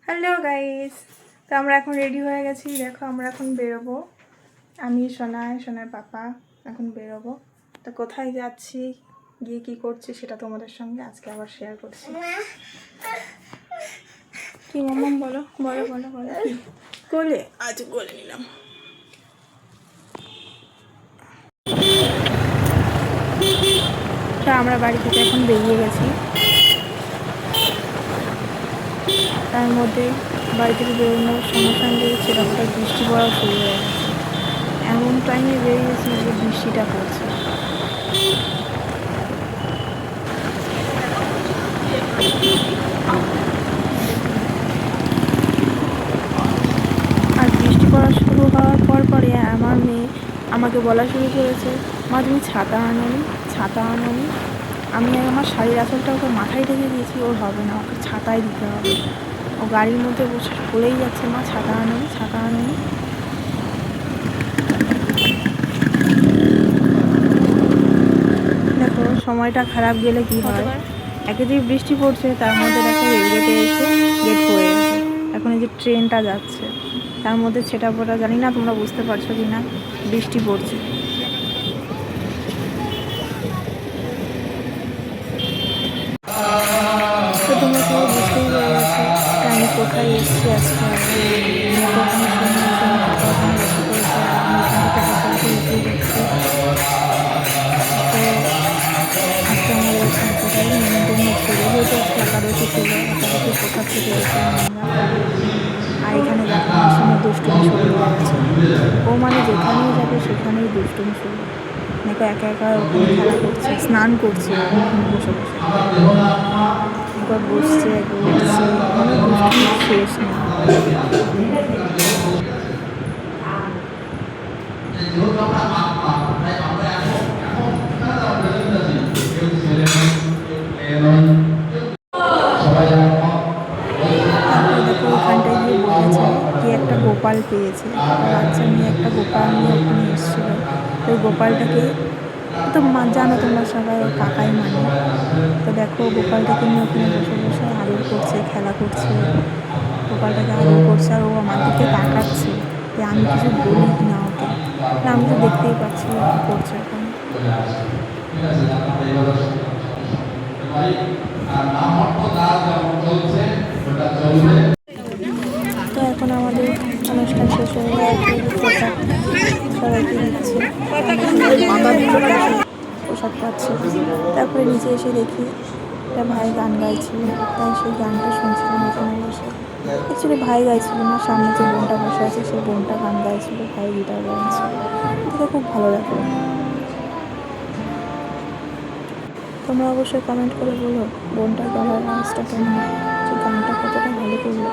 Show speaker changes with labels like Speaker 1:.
Speaker 1: Hello guys, তো আমরা এখন রেডি হয়ে গেছি। দেখো আমরা এখন বেরোবো, আমি সোনার পাপা এখন বেরোবো। তো কোথায় যাচ্ছি, গিয়ে কি করছি সেটা তোমাদের সঙ্গে আজকে আবার শেয়ার করছি। কি মামাম বলো বলো বলো বলো কি কোলে আজ কোলে নিলাম। তা আমরা বাড়ি থেকে এখন বেরিয়ে গেছি, তার মধ্যে বাড়ি থেকে বেরোনোর সঙ্গে সঙ্গে সেরকমটা বৃষ্টি পড়া শুরু হয়ে গেছে। এমন টাইমে বেরিয়েছি যে বৃষ্টিটা পড়ছে। আর বৃষ্টি পড়া শুরু হওয়ার পরে আমার মেয়ে আমাকে বলা শুরু করেছে, মা তুমি ছাতা আনোনি, ছাতা আনোনি। আমি আমার শাড়ির আঁচলটা ওকে মাথায় ঢেকে দিয়েছি, ওর হবে না, ওকে ছাতায় দিতে হবে। ও গাড়ির মধ্যে বসে বলেই যাচ্ছে, মা ছাতা আনোনি, ছাতা আনোনি। দেখো সময়টা খারাপ গেলে কি হয়, একেতেই বৃষ্টি পড়ছে, তার মধ্যে দেখো রেলগেটে এসে গেট পড়ে গেছে। এখন এই যে ট্রেনটা যাচ্ছে তার মধ্যে ছেটা পড়া, জানি না তোমরা বুঝতে পারছো কি না, বৃষ্টি পড়ছে। তো তোমরা সবাই বুঝতেই পেরে গেছো আমি কোথায় এসেছি আজকে। একাদশী ছিল, একাদশী কোথা থেকে এসে আর এখানে দেখো মাসিমের দুষ্টুমি শুরু হয়ে গেছে। ও মানে যেখানেই যাবে সেখানেই দুষ্টুমি শুরু। দেখো একা একা ওখানে খেলা করছে, স্নান করছে ওখানে বসে বসে, একবার বসছে একবার উঠছে, মানে দুষ্টুমি শেষ নেই। ওখানটায় গিয়ে বলেছে কি একটা গোপাল পেয়েছে, বাচ্চা মেয়ে একটা গোপাল নিয়ে ওখানে এসেছিলো। ওই গোপালটাকে তো জানো তোমরা সবাই, ওর কাকাই মানে। তো দেখো গোপালটাকে নিয়ে ওখানে বসে বসে আদর করছে, খেলা করছে, গোপালটাকে আদর করছে। আর ও আমার দিকে তাকাচ্ছে যে আমি কিছু বলি না ওকে, আমি তো দেখতেই পাচ্ছি ও কী করছে ওখানে। তো এখন আমাদের অনুষ্ঠান শেষ হয়ে গেছে, সবাইকে দিচ্ছে প্রসাদ পাচ্ছে। তারপরে নিচে এসে দেখি একটা ভাই গান গাইছিল, তাই সেই গানটা শুনছিলাম এখানে বসে। অ্যাকচুয়ালি ভাই গাইছিল না, সামনে যে বোনটা বসে আছে সেই বোনটা গান গাইছিল, ভাই গিটার গাইছিল। এটা খুব ভালো লাগলো। তোমরা অবশ্যই কমেন্ট করে বলো বোনটার গলার আওয়াজটা কেমন, যে গানটা কতটা ভালো করলো।